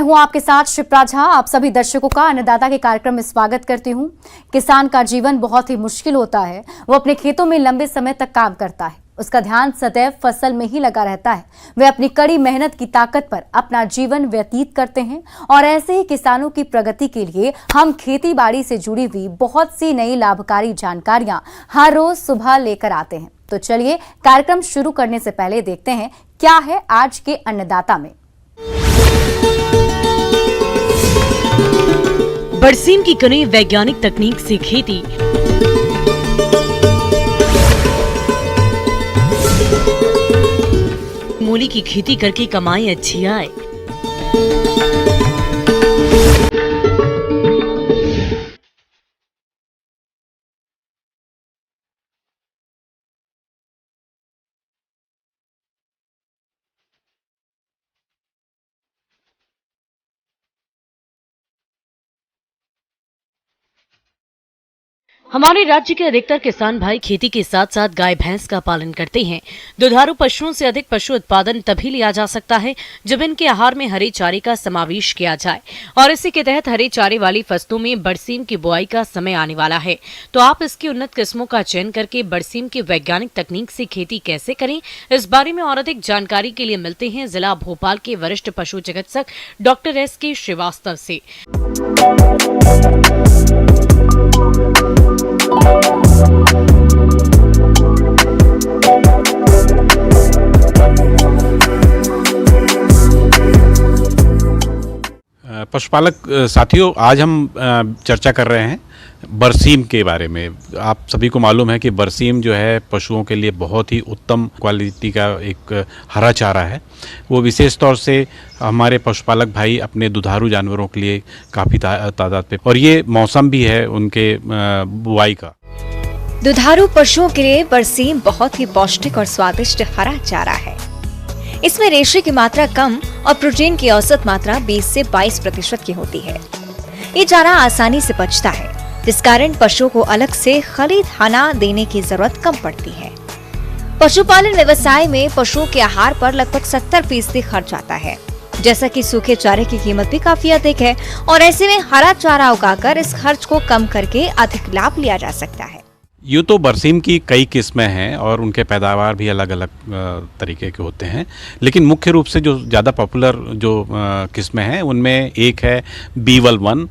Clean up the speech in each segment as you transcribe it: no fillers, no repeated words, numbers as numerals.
मैं हूं आपके साथ शिप्रा झा। आप सभी दर्शकों का अन्नदाता के कार्यक्रम में स्वागत करती हूं। किसान का जीवन बहुत ही मुश्किल होता है। वो अपने खेतों में लंबे समय तक काम करता है, उसका ध्यान सदैव फसल में ही लगा रहता है। वे अपनी कड़ी मेहनत की ताकत पर अपना जीवन व्यतीत करते हैं और ऐसे ही किसानों की प्रगति के लिए हम खेती बाड़ी से जुड़ी हुई बहुत सी नई लाभकारी जानकारियां हर रोज सुबह लेकर आते हैं। तो चलिए कार्यक्रम शुरू करने से पहले देखते हैं क्या है आज के अन्नदाता में। बरसीम की करें वैज्ञानिक तकनीक से खेती। मूली की खेती करके कमाई अच्छी आए। हमारे राज्य के अधिकतर किसान भाई खेती के साथ साथ गाय भैंस का पालन करते हैं। दुधारू पशुओं से अधिक पशु उत्पादन तभी लिया जा सकता है जब इनके आहार में हरे चारे का समावेश किया जाए और इसी के तहत हरे चारे वाली फसलों में बरसीम की बुआई का समय आने वाला है। तो आप इसकी उन्नत किस्मों का चयन करके बरसीम की वैज्ञानिक तकनीक से खेती कैसे करें, इस बारे में और अधिक जानकारी के लिए मिलते हैं जिला भोपाल के वरिष्ठ पशु चिकित्सक डॉक्टर SK श्रीवास्तव से। पशुपालक साथियों, आज हम चर्चा कर रहे हैं बरसीम के बारे में। आप सभी को मालूम है कि बरसीम जो है पशुओं के लिए बहुत ही उत्तम क्वालिटी का एक हरा चारा है। वो विशेष तौर से हमारे पशुपालक भाई अपने दुधारू जानवरों के लिए काफ़ी तादाद पे, और ये मौसम भी है उनके बुआई का। दुधारू पशुओं के लिए बरसीम बहुत ही पौष्टिक और स्वादिष्ट हरा चारा है। इसमें रेशे की मात्रा कम और प्रोटीन की औसत मात्रा 20 से 22% की होती है। ये चारा आसानी से पचता है, जिस कारण पशुओं को अलग से खली-दाना देने की जरूरत कम पड़ती है। पशुपालन व्यवसाय में पशुओं के आहार पर लगभग 70% खर्च आता है, जैसा कि सूखे चारे की कीमत भी काफी अधिक है और ऐसे में हरा चारा उगाकर इस खर्च को कम करके अधिक लाभ लिया जा सकता है। यूँ तो बरसीम की कई किस्में हैं और उनके पैदावार भी अलग अलग तरीके के होते हैं, लेकिन मुख्य रूप से जो ज़्यादा पॉपुलर जो किस्में हैं उनमें एक है BL1,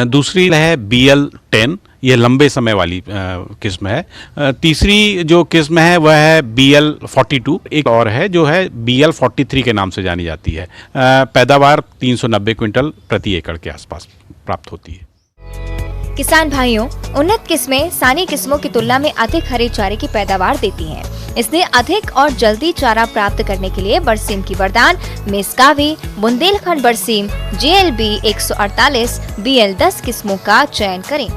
दूसरी है BL10, ये लंबे समय वाली किस्म है। तीसरी जो किस्म है वह है BL42, एक और है जो है BL43 के नाम से जानी जाती है। पैदावार 390 क्विंटल प्रति एकड़ के आसपास प्राप्त होती है। किसान भाइयों, उन्नत किस्में सानी किस्मों की तुलना में अधिक हरे चारे की पैदावार देती हैं। इसलिए अधिक और जल्दी चारा प्राप्त करने के लिए बरसीम की वरदान मेस्कावी, बुंदेलखंड बरसीम, JLB 148, BL10 किस्मों का चयन करें।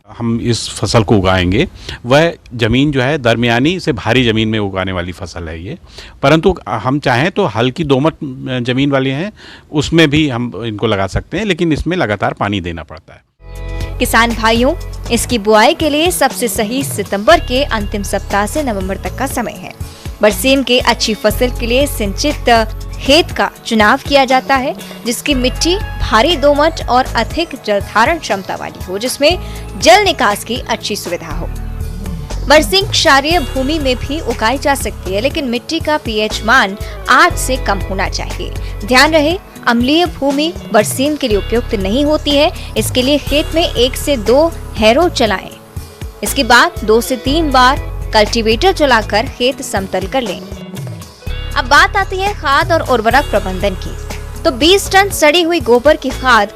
हम इस फसल को उगाएंगे, वह जमीन जो है दरमियानी से भारी जमीन में उगाने वाली फसल है ये, परंतु हम चाहें तो हल्की दोमट जमीन वाली हैं उसमें भी हम इनको लगा सकते हैं, लेकिन इसमें लगातार पानी देना पड़ता है। किसान भाइयों, इसकी बुआई के लिए सबसे सही सितंबर के अंतिम सप्ताह से नवंबर तक का समय है। बरसीम के अच्छी फसल के लिए सिंचित खेत का चुनाव किया जाता है, जिसकी मिट्टी भारी दोमट और अधिक जल धारण क्षमता वाली हो, जिसमें जल निकास की अच्छी सुविधा हो। बरसीम क्षारीय भूमि में भी उगाई जा सकती है, लेकिन मिट्टी का pH मान 8 से कम होना चाहिए। ध्यान रहे, अम्लीय भूमि बरसीम के लिए उपयुक्त नहीं होती है। इसके लिए खेत में 1 से 2 हैरो चलाएं। इसके बाद 2 से 3 बार कल्टीवेटर चलाकर खेत समतल कर लें। अब बात आती है खाद और उर्वरक प्रबंधन की। तो 20 टन सड़ी हुई गोबर की खाद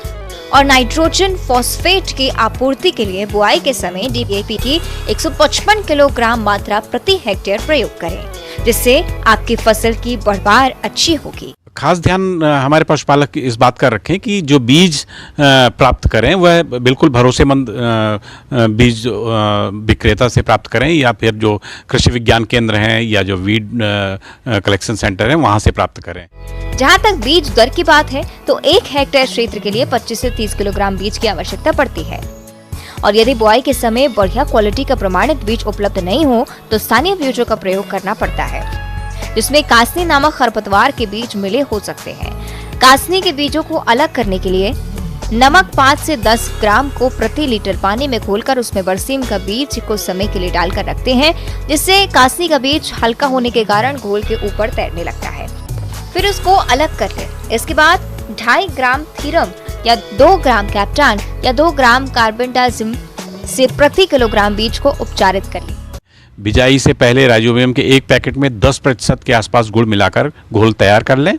और नाइट्रोजन फॉस्फेट की आपूर्ति के लिए बुआई के समय DAP की 155 किलोग्राम मात्रा प्रति हेक्टेयर प्रयोग करें, जिससे आपकी फसल की पैदावार अच्छी होगी। खास ध्यान हमारे पशुपालक इस बात का रखें कि जो बीज प्राप्त करें वह बिल्कुल भरोसेमंद बीज विक्रेता से प्राप्त करें, या फिर जो कृषि विज्ञान केंद्र हैं या जो वीड कलेक्शन सेंटर हैं वहां से प्राप्त करें। जहां तक बीज दर की बात है तो 1 हेक्टेयर क्षेत्र के लिए 25 से 30 किलोग्राम बीज की आवश्यकता पड़ती है। और यदि बुआई के समय बढ़िया क्वालिटी का प्रमाणित बीज उपलब्ध नहीं हो तो स्थानीय बीजों का प्रयोग करना पड़ता है, जिसमें कासनी नामक खरपतवार के बीज मिले हो सकते हैं। कासनी के बीजों को अलग करने के लिए नमक 5 से 10 ग्राम को प्रति लीटर पानी में घोलकर उसमें बरसीम का बीज कुछ समय के लिए डालकर रखते हैं, जिससे कासनी का बीज हल्का होने के कारण घोल के ऊपर तैरने लगता है। फिर उसको अलग कर लें। इसके बाद 2.5 ग्राम थीरम या 2 ग्राम कैप्टान या 2 ग्राम कार्बेंडाजिम से प्रति किलोग्राम बीज को उपचारित कर लें। बिजाई से पहले राइजोबियम के एक पैकेट में 10% के आसपास गुड़ मिलाकर घोल तैयार कर लें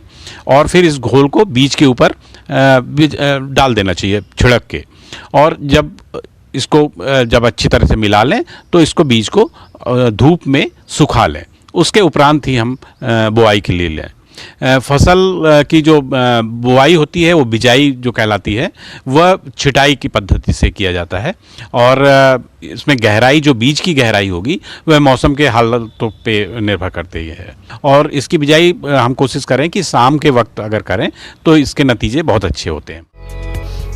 और फिर इस घोल को बीज के ऊपर डाल देना चाहिए छिड़क के। और जब इसको जब अच्छी तरह से मिला लें तो इसको बीज को धूप में सुखा लें। उसके उपरांत ही हम बुआई के लिए लें। फसल की जो बुआई होती है वो बिजाई जो कहलाती है वह छिटाई की पद्धति से किया जाता है और इसमें गहराई जो बीज की गहराई होगी वह मौसम के हालातों पे निर्भर करते ही है। और इसकी बिजाई हम कोशिश करें कि शाम के वक्त अगर करें तो इसके नतीजे बहुत अच्छे होते हैं।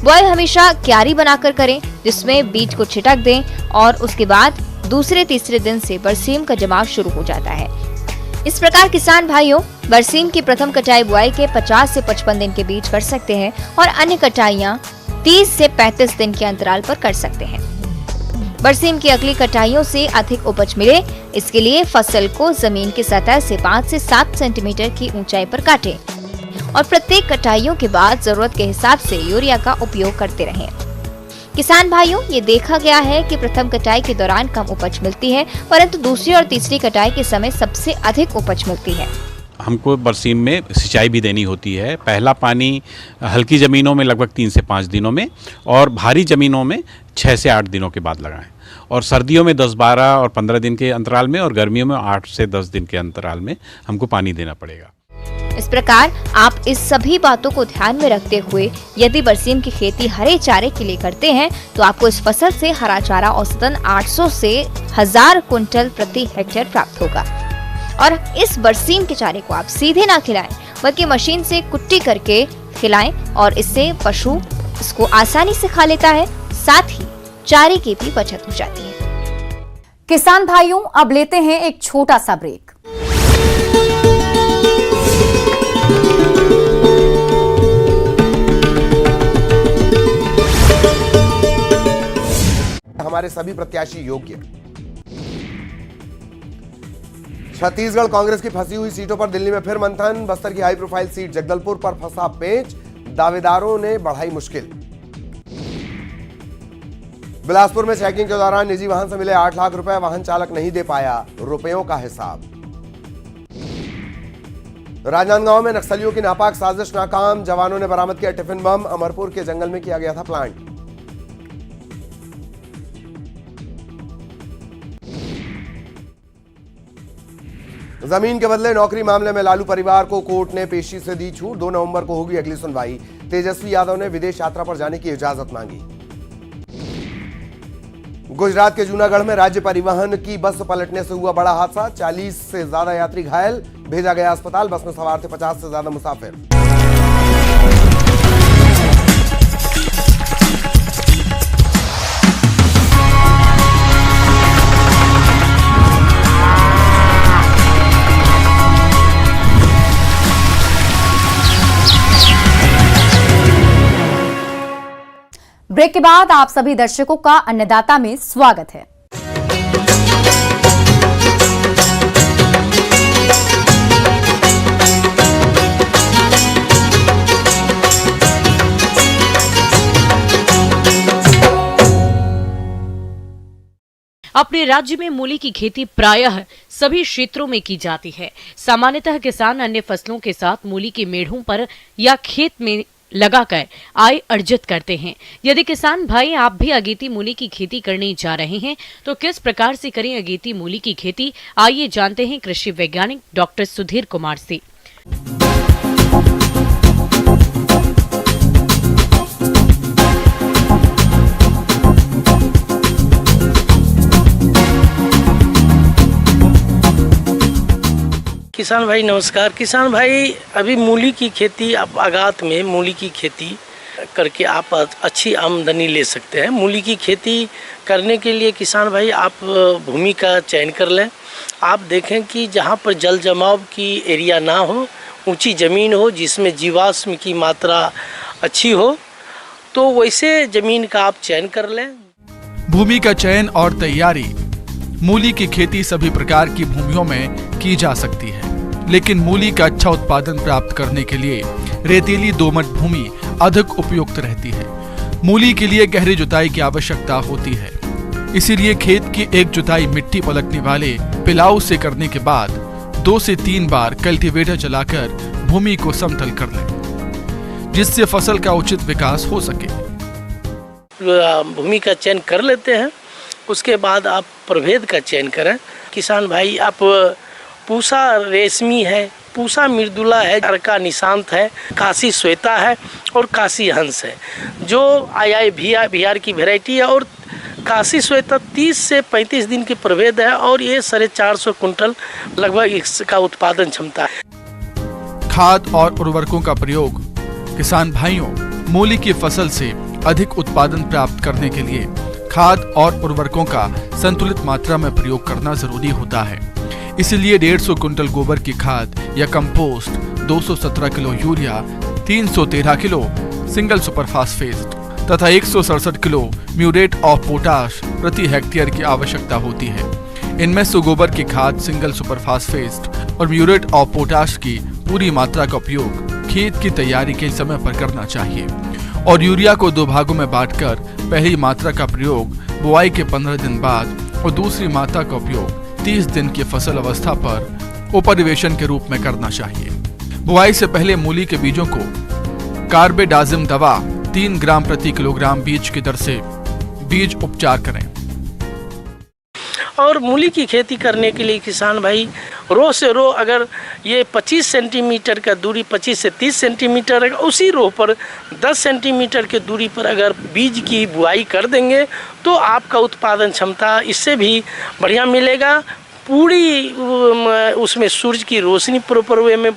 बुआई हमेशा क्यारी बनाकर करें जिसमें बीज को छिटक दें और उसके बाद दूसरे तीसरे दिन से बरसीम का जमाव शुरू हो जाता है। इस प्रकार किसान भाइयों बरसीम की प्रथम कटाई बुआई के 50 से 55 दिन के बीच कर सकते हैं और अन्य कटाइयाँ 30 से 35 दिन के अंतराल पर कर सकते हैं। बरसीम की अगली कटाइयों से अधिक उपज मिले, इसके लिए फसल को जमीन की सतह से 5 से 7 सेंटीमीटर की ऊंचाई पर काटें और प्रत्येक कटाइयों के बाद जरूरत के हिसाब से यूरिया का उपयोग करते रहें। किसान भाइयों, ये देखा गया है कि प्रथम कटाई के दौरान कम उपज मिलती है, परंतु दूसरी और तीसरी कटाई के समय सबसे अधिक उपज मिलती है। हमको बरसीम में सिंचाई भी देनी होती है। पहला पानी हल्की ज़मीनों में लगभग 3 से 5 दिनों में और भारी ज़मीनों में 6 से 8 दिनों के बाद लगाएं और सर्दियों में 10, 12 और 15 दिन के अंतराल में और गर्मियों में 8 से 10 दिन के अंतराल में हमको पानी देना पड़ेगा। इस प्रकार आप इस सभी बातों को ध्यान में रखते हुए यदि बरसीम की खेती हरे चारे के लिए करते हैं तो आपको इस फसल से हरा चारा औसतन 800 से 1000 कुंटल प्रति हेक्टेयर प्राप्त होगा। और इस बरसीम के चारे को आप सीधे ना खिलाएं बल्कि मशीन से कुट्टी करके खिलाएं और इससे पशु इसको आसानी से खा लेता है, साथ ही चारे की भी बचत हो जाती है। किसान भाइयों, अब लेते हैं एक छोटा सा ब्रेक। हमारे सभी प्रत्याशी योग्य। छत्तीसगढ़ कांग्रेस की फंसी हुई सीटों पर दिल्ली में फिर मंथन। बस्तर की हाई प्रोफाइल सीट जगदलपुर पर फंसा पेंच, दावेदारों ने बढ़ाई मुश्किल। बिलासपुर में चेकिंग के दौरान निजी वाहन से मिले 8 लाख रुपए, वाहन चालक नहीं दे पाया रुपयों का हिसाब। राजनांदगांव में नक्सलियों की नापाक साजिश नाकाम, जवानों ने बरामद किया टिफिन बम, अमरपुर के जंगल में किया गया था प्लांट। जमीन के बदले नौकरी मामले में लालू परिवार को कोर्ट ने पेशी से दी छूट। 2 नवंबर को होगी अगली सुनवाई। तेजस्वी यादव ने विदेश यात्रा पर जाने की इजाजत मांगी। गुजरात के जूनागढ़ में राज्य परिवहन की बस पलटने से हुआ बड़ा हादसा। 40 से ज्यादा यात्री घायल, भेजा गया अस्पताल। बस में सवार थे 50 से ज्यादा मुसाफिर। ब्रेक के बाद आप सभी दर्शकों का अन्नदाता में स्वागत है। अपने राज्य में मूली की खेती प्रायः सभी क्षेत्रों में की जाती है। सामान्यतः किसान अन्य फसलों के साथ मूली के मेढ़ों पर या खेत में लगाकर आय अर्जित करते हैं। यदि किसान भाई आप भी अगेती मूली की खेती करने जा रहे हैं तो किस प्रकार से करें अगेती मूली की खेती, आइए जानते हैं कृषि वैज्ञानिक डॉक्टर सुधीर कुमार से। किसान भाई नमस्कार। किसान भाई अभी मूली की खेती, आप आगात में मूली की खेती करके आप अच्छी आमदनी ले सकते हैं। मूली की खेती करने के लिए किसान भाई आप भूमि का चयन कर लें। आप देखें कि जहाँ पर जल जमाव की एरिया ना हो ऊंची ज़मीन हो जिसमें जीवाश्म की मात्रा अच्छी हो, तो वैसे ज़मीन का आप चयन कर लें। भूमि का चयन और तैयारी। मूली की खेती सभी प्रकार की भूमियों में की जा सकती है, लेकिन मूली का अच्छा उत्पादन प्राप्त करने के लिए रेतीली दोमट भूमि अधिक उपयुक्त रहती है। मूली के लिए गहरी जुताई की आवश्यकता होती है, इसीलिए खेत की एक जुताई मिट्टी पलटने वाले पिलाऊ से करने के बाद 2 से 3 बार कल्टीवेटर चलाकर भूमि को समतल कर लें, जिससे फसल का उचित विकास हो सके। भूमि का चयन कर लेते हैं, उसके बाद आप प्रभेद का चयन करें। किसान भाई, आप पूसा रेशमी है, पूसा मृदुला है, अर्का निशांत है, काशी श्वेता है और काशी हंस है, जो आई बिहार की वैरायटी है। और काशी श्वेता 30 से 35 दिन की प्रभेद है और ये 450 कुंटल लगभग इसका उत्पादन क्षमता है। खाद और उर्वरकों का प्रयोग। किसान भाइयों, मूली की फसल से अधिक उत्पादन प्राप्त करने के लिए खाद और उर्वरकों का संतुलित मात्रा में प्रयोग करना जरूरी होता है। इसलिए 150 कुंटल गोबर की खाद या compost, 217 kilo urea, 313 kilo single super phosphate तथा 167 किलो म्यूरेट ऑफ पोटाश प्रति हेक्टेयर की आवश्यकता होती है। इनमें से गोबर की खाद, सिंगल सुपर फास्फेट और म्यूरेट ऑफ पोटाश की पूरी मात्रा का उपयोग खेत की तैयारी के समय पर करना चाहिए और यूरिया को 2 भागों में बांटकर पहली मात्रा का प्रयोग बुआई के 15 दिन बाद और दूसरी मात्रा का उपयोग 30 दिन की फसल अवस्था पर उपरिवेशन के रूप में करना चाहिए। बुआई से पहले मूली के बीजों को कार्बेडाजिम दवा 3 ग्राम प्रति किलोग्राम बीज की दर से बीज उपचार करें। और मूली की खेती करने के लिए किसान भाई रो से रो अगर ये 25 सेंटीमीटर का दूरी 25 से 30 सेंटीमीटर है, उसी रो पर 10 सेंटीमीटर के दूरी पर अगर बीज की बुआई कर देंगे तो आपका उत्पादन क्षमता इससे भी बढ़िया मिलेगा। पूरी उसमें सूरज की रोशनी प्रॉपर वे में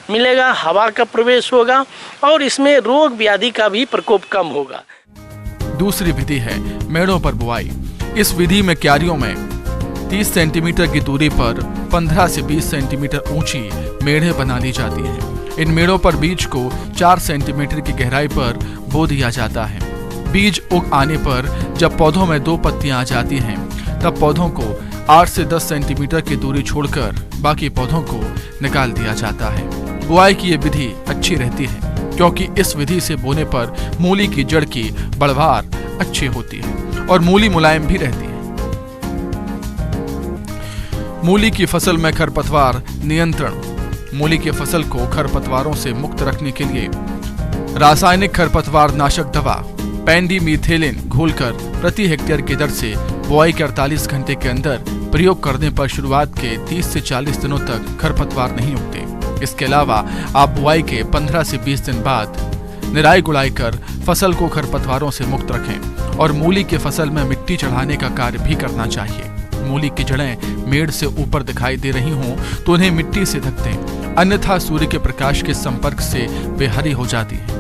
मिलेगा, हवा का प्रवेश होगा और इसमें रोग व्याधि का भी प्रकोप कम होगा। दूसरी विधि है मेड़ों पर बुआई। इस विधि में क्यारियों में 30 सेंटीमीटर की दूरी पर 15 से 20 सेंटीमीटर ऊंची मेढ़े बना ली जाती हैं। इन मेढ़ों पर बीज को 4 सेंटीमीटर की गहराई पर बो दिया जाता है। बीज उग आने पर जब पौधों में 2 पत्तियां आ जाती हैं, तब पौधों को 8 से 10 सेंटीमीटर की दूरी छोड़कर बाकी पौधों को निकाल दिया जाता है। बुआई की ये विधि अच्छी रहती है क्योंकि इस विधि से बोने पर मूली की जड़ की बढ़वार अच्छी होती है और मूली मुलायम भी रहती है। मूली की फसल में खरपतवार नियंत्रण। मूली की फसल को खरपतवारों से मुक्त रखने के लिए रासायनिक खरपतवार नाशक दवा पेंडिमीथेलिन घोलकर प्रति हेक्टेयर की दर से बुआई के 48 घंटे के अंदर प्रयोग करने पर शुरुआत के 30 से 40 दिनों तक खरपतवार नहीं उगते। इसके अलावा आप बुआई के 15 से 20 दिन बाद निराई गुड़ाई कर फसल को खरपतवारों से मुक्त रखें और मूली की फसल में मिट्टी चढ़ाने का कार्य भी करना चाहिए। मूली की जड़ें मेड़ से ऊपर दिखाई दे रही हों तो उन्हें मिट्टी से ढक दें, अन्यथा सूर्य के प्रकाश के संपर्क से वे हरी हो जाती हैं।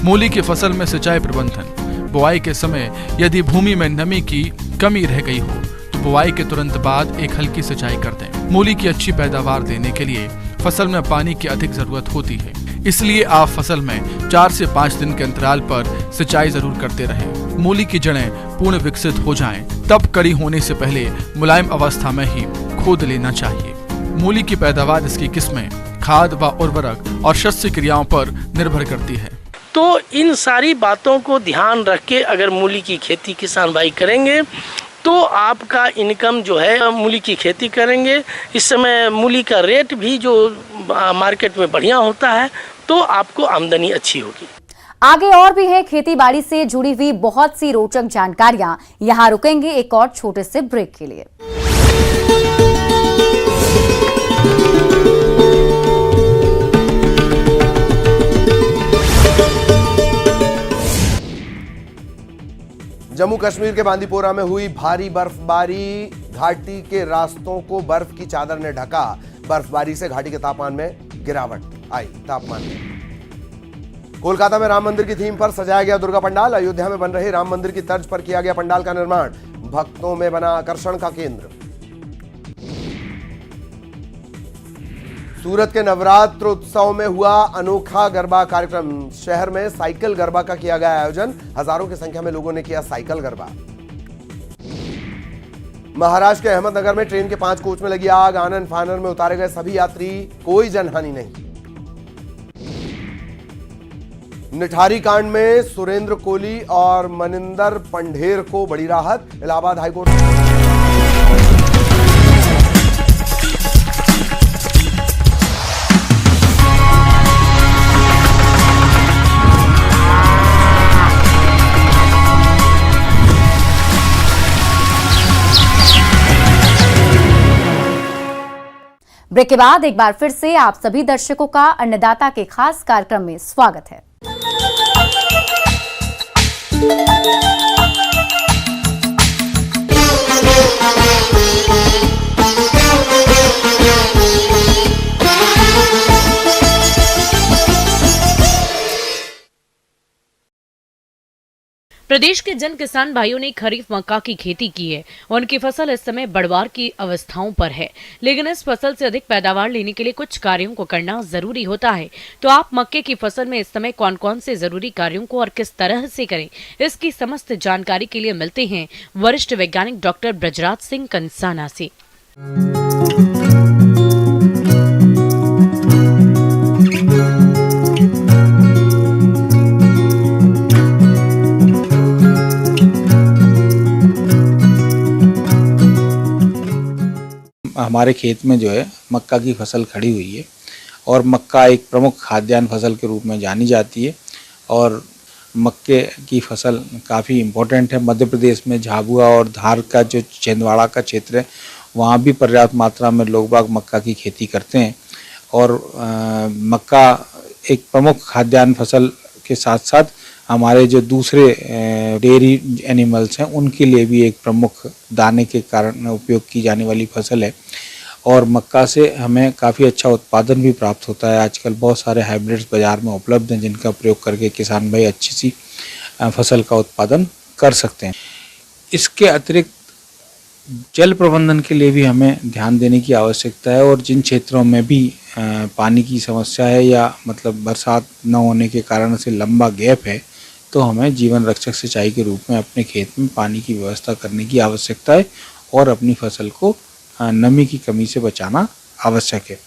मूली की फसल में सिंचाई प्रबंधन। बुआई के समय यदि भूमि में नमी की कमी रह गई हो तो बुआई के तुरंत बाद एक हल्की सिंचाई कर दें। मूली की अच्छी पैदावार देने के लिए फसल में पानी की अधिक जरूरत होती है, इसलिए आप फसल में 4 से 5 दिन के अंतराल पर सिंचाई जरूर करते रहें। मूली की जड़ें पूर्ण विकसित हो जाएं, तब कड़ी होने से पहले मुलायम अवस्था में ही खोद लेना चाहिए। मूली की पैदावार इसकी किस्में, खाद व उर्वरक और शस्य क्रियाओं पर निर्भर करती है। तो इन सारी बातों को ध्यान रख के अगर मूली की खेती किसान भाई करेंगे तो आपका इनकम जो है मूली की खेती करेंगे। इस समय मूली का रेट भी जो मार्केट में बढ़िया होता है तो आपको आमदनी अच्छी होगी। आगे और भी है खेती बाड़ी से जुड़ी हुई बहुत सी रोचक जानकारियां। यहां रुकेंगे एक और छोटे से ब्रेक के लिए। जम्मू कश्मीर के बांदीपोरा में हुई भारी बर्फबारी, घाटी के रास्तों को बर्फ की चादर ने ढका। बर्फबारी से घाटी के तापमान में गिरावट आई। तापमान में कोलकाता में राम मंदिर की थीम पर सजाया गया दुर्गा पंडाल। अयोध्या में बन रहे राम मंदिर की तर्ज पर किया गया पंडाल का निर्माण। भक्तों में बना आकर्षण का केंद्र। सूरत के नवरात्र उत्सव में हुआ अनोखा गरबा कार्यक्रम। शहर में साइकिल गरबा का किया गया आयोजन। हजारों की संख्या में लोगों ने किया साइकिल गरबा। महाराष्ट्र के अहमदनगर में ट्रेन के 5 कोच में लगी आग। आनन फानन में उतारे गए सभी यात्री, कोई जनहानि नहीं। निठारी कांड में सुरेंद्र कोहली और मनिंदर पंढेर को बड़ी राहत। इलाहाबाद हाईकोर्ट ब्रेक के बाद एक बार फिर से आप सभी दर्शकों का अन्नदाता के खास कार्यक्रम में स्वागत है। प्रदेश के जन किसान भाइयों ने खरीफ मक्का की खेती की है। उनकी फसल इस समय बढ़वार की अवस्थाओं पर है, लेकिन इस फसल से अधिक पैदावार लेने के लिए कुछ कार्यों को करना जरूरी होता है। तो आप मक्के की फसल में इस समय कौन कौन से जरूरी कार्यों को और किस तरह से करें, इसकी समस्त जानकारी के लिए मिलते हैं वरिष्ठ वैज्ञानिक डॉक्टर ब्रजराज सिंह कंसाना से। हमारे खेत में जो है मक्का की फसल खड़ी हुई है और मक्का एक प्रमुख खाद्यान्न फसल के रूप में जानी जाती है और मक्के की फसल काफ़ी इम्पोर्टेंट है। मध्य प्रदेश में झाबुआ और धार का जो छिंदवाड़ा का क्षेत्र है वहाँ भी पर्याप्त मात्रा में लोग बाग मक्का की खेती करते हैं और मक्का एक प्रमुख खाद्यान्न फसल के साथ साथ हमारे जो दूसरे डेयरी एनिमल्स हैं उनके लिए भी एक प्रमुख दाने के कारण उपयोग की जाने वाली फसल है और मक्का से हमें काफ़ी अच्छा उत्पादन भी प्राप्त होता है। आजकल बहुत सारे हाइब्रिड्स बाज़ार में उपलब्ध हैं जिनका प्रयोग करके किसान भाई अच्छी सी फसल का उत्पादन कर सकते हैं। इसके अतिरिक्त जल प्रबंधन के लिए भी हमें ध्यान देने की आवश्यकता है और जिन क्षेत्रों में भी पानी की समस्या है या मतलब बरसात न होने के कारण से लंबा गैप है तो हमें जीवन रक्षक सिंचाई के रूप में अपने खेत में पानी की व्यवस्था करने की आवश्यकता है और अपनी फसल को नमी की कमी से बचाना आवश्यक है।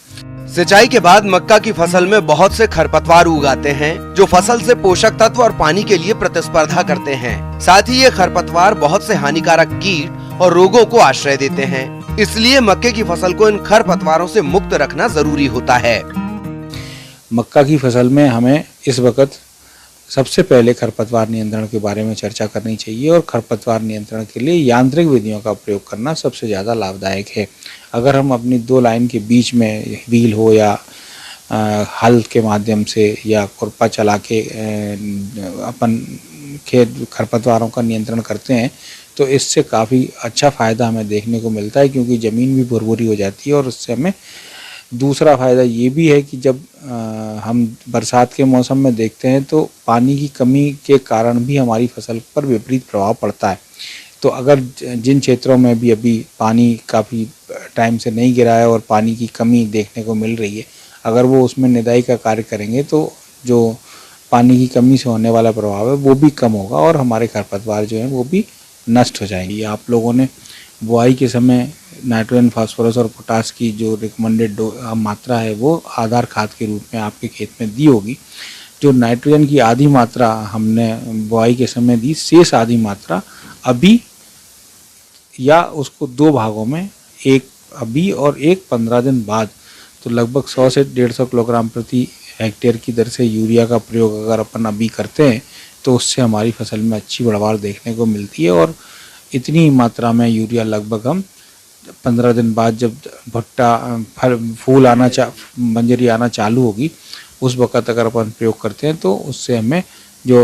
सिंचाई के बाद मक्का की फसल में बहुत से खरपतवार उगाते हैं जो फसल से पोषक तत्व और पानी के लिए प्रतिस्पर्धा करते हैं। साथ ही ये खरपतवार बहुत से हानिकारक कीट और रोगों को आश्रय देते हैं। इसलिए मक्के की फसल को इन खरपतवारों से मुक्त रखना जरूरी होता है। मक्का की फसल में हमें इस वक्त सबसे पहले खरपतवार नियंत्रण के बारे में चर्चा करनी चाहिए और खरपतवार नियंत्रण के लिए यांत्रिक विधियों का प्रयोग करना सबसे ज़्यादा लाभदायक है। अगर हम अपनी 2 लाइन के बीच में व्हील हो या हल के माध्यम से या खुरपा चला के अपन खेत खरपतवारों का नियंत्रण करते हैं तो इससे काफ़ी अच्छा फ़ायदा हमें देखने को मिलता है क्योंकि ज़मीन भी भुरभुरी हो जाती है और उससे हमें दूसरा फ़ायदा ये भी है कि जब हम बरसात के मौसम में देखते हैं तो पानी की कमी के कारण भी हमारी फसल पर विपरीत प्रभाव पड़ता है। तो अगर जिन क्षेत्रों में भी अभी पानी काफ़ी टाइम से नहीं गिरा है और पानी की कमी देखने को मिल रही है, अगर वो उसमें निदाई का कार्य करेंगे तो जो पानी की कमी से होने वाला प्रभाव है वो भी कम होगा और हमारे खरपतवार जो हैं वो भी नष्ट हो जाएंगी। आप लोगों ने बुआई के समय नाइट्रोजन, फास्फोरस और पोटास की जो रिकमेंडेड मात्रा है वो आधार खाद के रूप में आपके खेत में दी होगी। जो नाइट्रोजन की आधी मात्रा हमने बुआई के समय दी, शेष आधी मात्रा अभी या उसको 2 भागों में, एक अभी और एक 15 दिन बाद, तो लगभग 100 से 150 किलोग्राम प्रति हेक्टेयर की दर से यूरिया का प्रयोग अगर अपन अभी करते हैं तो उससे हमारी फसल में अच्छी बढ़वार देखने को मिलती है और इतनी मात्रा में यूरिया लगभग हम 15 दिन बाद जब भुट्टा फूल आना मंजरी आना चालू होगी उस वक़्त अगर अपन प्रयोग करते हैं तो उससे हमें जो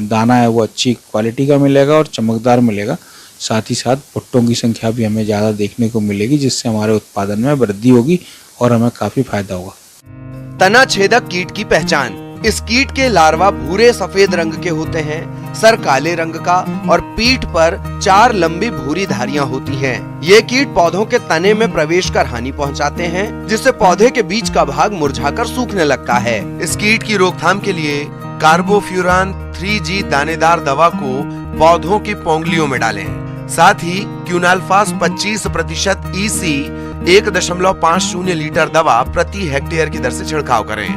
दाना है वो अच्छी क्वालिटी का मिलेगा और चमकदार मिलेगा। साथ ही साथ भुट्टों की संख्या भी हमें ज़्यादा देखने को मिलेगी जिससे हमारे उत्पादन में वृद्धि होगी और हमें काफ़ी फायदा होगा। तना छेदक कीट की पहचान। इस कीट के लार्वा भूरे सफेद रंग के होते हैं, सर काले रंग का और पीठ पर 4 लंबी भूरी धारियां होती हैं। ये कीट पौधों के तने में प्रवेश कर हानि पहुंचाते हैं, जिससे पौधे के बीच का भाग मुरझाकर सूखने लगता है। इस कीट की रोकथाम के लिए कार्बोफ्यूरान 3G दानेदार दवा को पौधों की पोंगलियों में डालें। साथ ही क्यूनाल्फास 25% EC 1.50 लीटर दवा प्रति हेक्टेयर की दर से छिड़काव करें।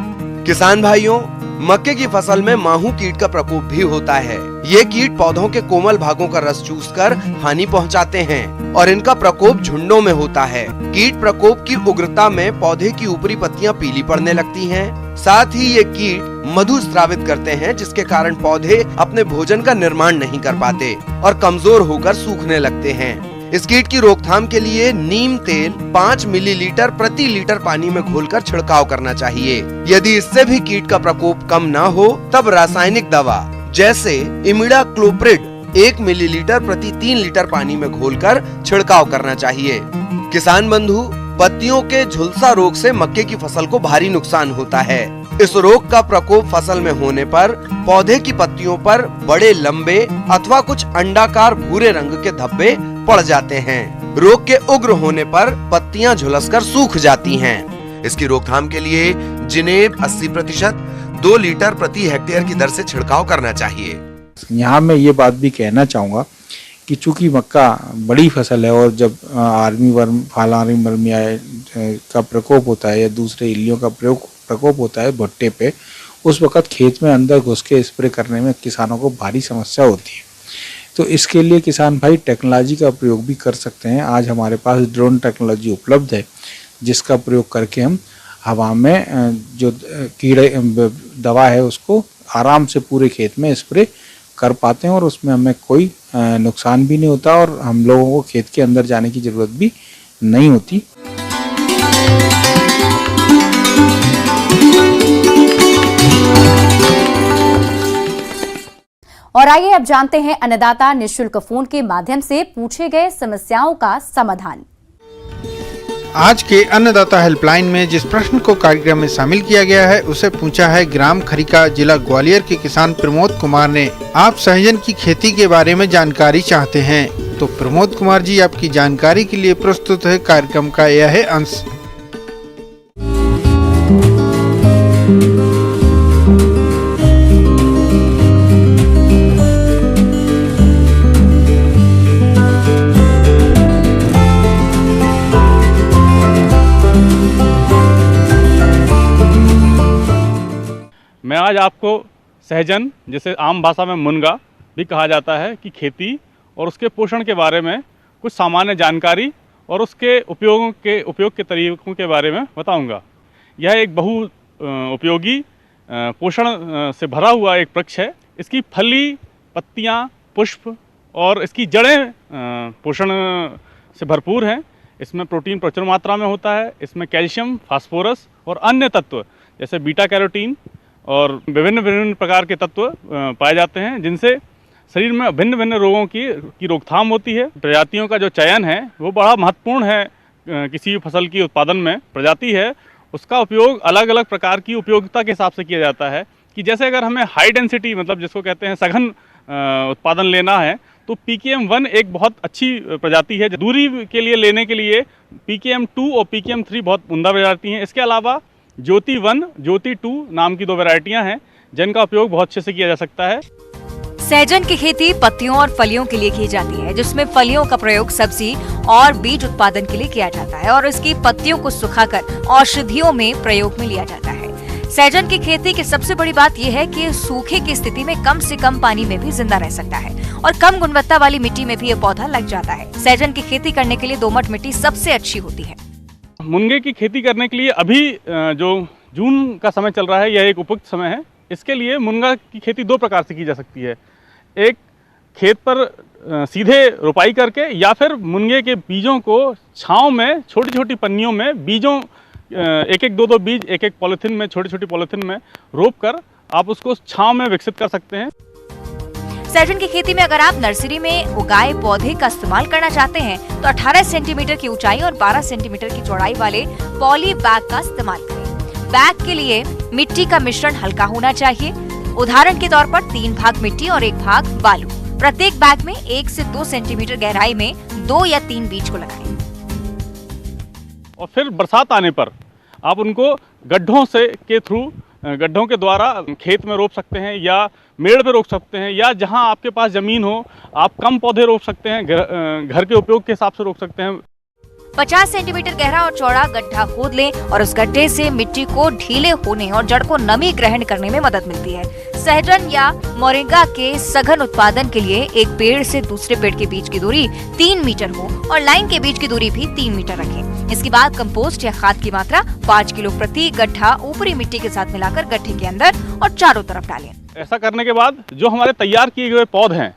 किसान भाइयों, मक्के की फसल में माहू कीट का प्रकोप भी होता है। ये कीट पौधों के कोमल भागों का रस चूसकर हानि पहुंचाते हैं और इनका प्रकोप झुंडों में होता है। कीट प्रकोप की उग्रता में पौधे की ऊपरी पत्तियां पीली पड़ने लगती हैं। साथ ही ये कीट मधु स्रावित करते हैं, जिसके कारण पौधे अपने भोजन का निर्माण नहीं कर पाते और कमजोर होकर सूखने लगते हैं। इस कीट की रोकथाम के लिए नीम तेल 5 मिलीलीटर प्रति लीटर पानी में घोलकर छिड़काव करना चाहिए। यदि इससे भी कीट का प्रकोप कम न हो, तब रासायनिक दवा जैसे इमिडाक्लोप्रिड 1 मिलीलीटर प्रति 3 लीटर पानी में घोलकर छिड़काव करना चाहिए। किसान बंधु, पत्तियों के झुलसा रोग से मक्के की फसल को भारी नुकसान होता है। इस रोग का प्रकोप फसल में होने पर पौधे की पत्तियों पर बड़े लंबे अथवा कुछ अंडाकार भूरे रंग के धब्बे पड़ जाते हैं। रोग के उग्र होने पर पत्तियां झुलसकर सूख जाती हैं। इसकी रोकथाम के लिए जिनेब 80% 2 लीटर प्रति हेक्टेयर की दर से छिड़काव करना चाहिए। यहाँ मैं ये बात भी कहना चाहूँगा कि चूंकि मक्का बड़ी फसल है और जब आर्मी वर्म, फाल आर्मी वर्म का प्रकोप होता है या दूसरे इल्लियों का प्रकोप होता है भुट्टे पे, उस वक्त खेत में अंदर घुस के स्प्रे करने में किसानों को भारी समस्या होती है। तो इसके लिए किसान भाई टेक्नोलॉजी का प्रयोग भी कर सकते हैं। आज हमारे पास ड्रोन टेक्नोलॉजी उपलब्ध है, जिसका प्रयोग करके हम हवा में जो कीड़े दवा है उसको आराम से पूरे खेत में स्प्रे कर पाते हैं और उसमें हमें कोई नुकसान भी नहीं होता और हम लोगों को खेत के अंदर जाने की जरूरत भी नहीं होती। और आइए अब जानते हैं अन्नदाता निःशुल्क फोन के माध्यम से पूछे गए समस्याओं का समाधान। आज के अन्नदाता हेल्पलाइन में जिस प्रश्न को कार्यक्रम में शामिल किया गया है, उसे पूछा है ग्राम खरीका, जिला ग्वालियर के किसान प्रमोद कुमार ने। आप सहजन की खेती के बारे में जानकारी चाहते हैं, तो प्रमोद कुमार जी आपकी जानकारी के लिए प्रस्तुत है कार्यक्रम का यह अंश। मैं आज आपको सहजन, जिसे आम भाषा में मुनगा भी कहा जाता है, की खेती और उसके पोषण के बारे में कुछ सामान्य जानकारी और उसके उपयोग के तरीकों के बारे में बताऊंगा। यह एक बहु उपयोगी पोषण से भरा हुआ एक वृक्ष है। इसकी फली, पत्तियां, पुष्प और इसकी जड़ें पोषण से भरपूर हैं। इसमें प्रोटीन प्रचुर मात्रा में होता है। इसमें कैल्शियम, फास्फोरस और अन्य तत्व जैसे बीटा कैरोटीन और विभिन्न प्रकार के तत्व पाए जाते हैं, जिनसे शरीर में भिन्न भिन्न रोगों की रोकथाम होती है। प्रजातियों का जो चयन है वो बड़ा महत्वपूर्ण है। किसी भी फसल की उत्पादन में प्रजाति है, उसका उपयोग अलग अलग प्रकार की उपयोगिता के हिसाब से किया जाता है। कि जैसे अगर हमें हाई डेंसिटी, मतलब जिसको कहते हैं सघन उत्पादन लेना है, तो PKM1 एक बहुत अच्छी प्रजाति है। दूरी के लिए लेने के लिए PKM2 और PKM3 बहुत उम्दा प्रजाति हैं। इसके अलावा ज्योति 1, ज्योति 2 नाम की 2 वैरायटियां हैं, जिनका उपयोग बहुत अच्छे से किया जा सकता है। सहजन की खेती पत्तियों और फलियों के लिए की जाती है, जिसमें फलियों का प्रयोग सब्जी और बीज उत्पादन के लिए किया जाता है और इसकी पत्तियों को सुखाकर औषधियों में प्रयोग में लिया जाता है। सहजन की खेती की सबसे बड़ी बात यह है कि सूखे की स्थिति में कम से कम पानी में भी जिंदा रह सकता है और कम गुणवत्ता वाली मिट्टी में भी ये पौधा लग जाता है। सहजन की खेती करने के लिए दोमट मिट्टी सबसे अच्छी होती है। मुनगे की खेती करने के लिए अभी जो जून का समय चल रहा है, यह एक उपयुक्त समय है। इसके लिए मुनगा की खेती 2 प्रकार से की जा सकती है। एक, खेत पर सीधे रोपाई करके, या फिर मुनगे के बीजों को छांव में छोटी छोटी पन्नियों में बीजों 1-1, 2-2 बीज एक पॉलीथिन में, छोटी छोटी पॉलीथिन में रोप कर आप उसको छांव में विकसित कर सकते हैं। सहजन की खेती में अगर आप नर्सरी में उगाए पौधे का इस्तेमाल करना चाहते हैं तो 18 सेंटीमीटर की ऊंचाई और 12 सेंटीमीटर की चौड़ाई वाले पॉली बैग का इस्तेमाल करें। बैग के लिए मिट्टी का मिश्रण हल्का होना चाहिए। उदाहरण के तौर पर 3 भाग मिट्टी और 1 भाग बालू। प्रत्येक बैग में 1 से 2 सेंटीमीटर गहराई में 2 या 3 बीज को लगाएं। और फिर बरसात आने पर आप उनको गड्ढों गड्ढों के द्वारा खेत में रोप सकते हैं या मेड़ पे रोप सकते हैं, या जहां आपके पास ज़मीन हो आप कम पौधे रोप सकते हैं, घर के उपयोग के हिसाब से रोप सकते हैं। 50 सेंटीमीटर गहरा और चौड़ा गड्ढा खोद लें और उस गड्ढे से मिट्टी को ढीले होने और जड़ को नमी ग्रहण करने में मदद मिलती है। सहजन या मोरिंगा के सघन उत्पादन के लिए एक पेड़ से दूसरे पेड़ के बीच की दूरी 3 मीटर हो और लाइन के बीच की दूरी भी 3 मीटर रखें। इसके बाद कंपोस्ट या खाद की मात्रा 5 किलो प्रति गड्ढा ऊपरी मिट्टी के साथ मिलाकर गड्ढे के अंदर और चारों तरफ डालें। ऐसा करने के बाद जो हमारे तैयार किए हुए पौधे हैं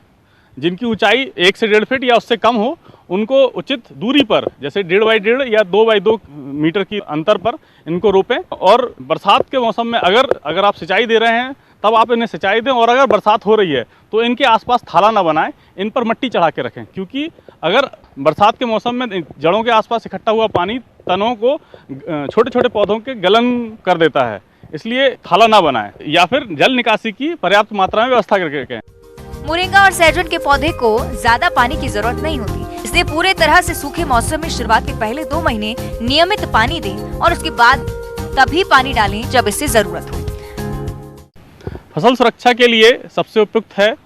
जिनकी ऊंचाई 1 से 1.5 फीट या उससे कम हो, उनको उचित दूरी पर जैसे 1.5 बाई 1.5 या 2 बाई 2 मीटर की अंतर पर इनको रोपें। और बरसात के मौसम में अगर आप सिंचाई दे रहे हैं तब आप इन्हें सिंचाई दें, और अगर बरसात हो रही है तो इनके आसपास थाला ना बनाएं, इन पर मिट्टी चढ़ा के रखें, क्योंकि अगर बरसात के मौसम में जड़ों के आसपास इकट्ठा हुआ पानी तनों को छोटे छोटे पौधों के गलन कर देता है, इसलिए थाला ना बनाएं या फिर जल निकासी की पर्याप्त मात्रा में व्यवस्था करके रखें। मोरिंगा और सहजन के पौधे को ज्यादा पानी की जरूरत नहीं होती, इसलिए पूरे तरह से सूखे मौसम में शुरुआत के पहले 2 महीने नियमित पानी दें और उसके बाद तभी पानी डालें जब इससे जरूरत हो। फसल सुरक्षा के लिए सबसे उपयुक्त है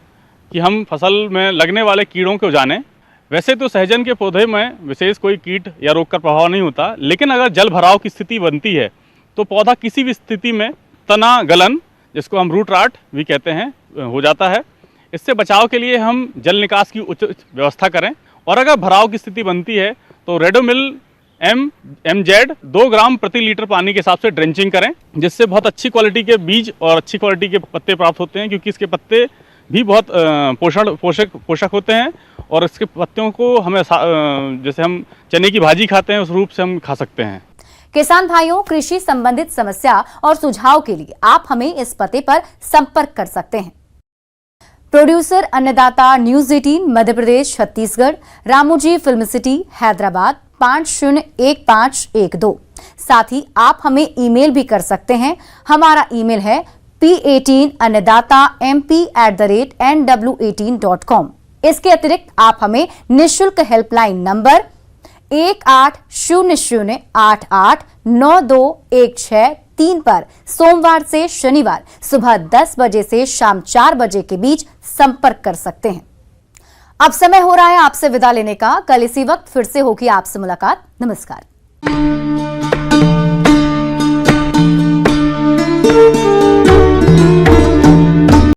कि हम फसल में लगने वाले कीड़ों को जानें। वैसे तो सहजन के पौधे में विशेष कोई कीट या रोग का प्रभाव नहीं होता, लेकिन अगर जल भराव की स्थिति बनती है तो पौधा किसी भी स्थिति में तना गलन, जिसको हम रूट राट भी कहते हैं, हो जाता है। इससे बचाव के लिए हम जल निकास की उचित व्यवस्था करें, और अगर भराव की स्थिति बनती है तो रेडोमिल MZ 2 ग्राम प्रति लीटर पानी के हिसाब से ड्रेंचिंग करें, जिससे बहुत अच्छी क्वालिटी के बीज और अच्छी क्वालिटी के पत्ते प्राप्त होते हैं, क्योंकि इसके पत्ते भी बहुत पोषक होते हैं और इसके पत्तियों को हमें जैसे हम चने की भाजी खाते हैं उस रूप से हम खा सकते हैं। किसान भाइयों, कृषि संबंधित समस्या और सुझाव के लिए आप हमें इस पते पर संपर्क कर सकते हैं। प्रोड्यूसर अन्नदाता news 18 Madhya Pradesh Chhattisgarh, Ramoji film city Hyderabad 501512। साथ ही आप हमें ईमेल भी कर सकते हैं। हमारा ईमेल है p18annadata@nw18.com। इसके अतिरिक्त आप हमें निःशुल्क हेल्पलाइन नंबर 1800889216 पर सोमवार से शनिवार सुबह 10 बजे से शाम 4 बजे के बीच संपर्क कर सकते हैं। अब समय हो रहा है आपसे विदा लेने का। कल इसी वक्त फिर से होगी आपसे मुलाकात। नमस्कार।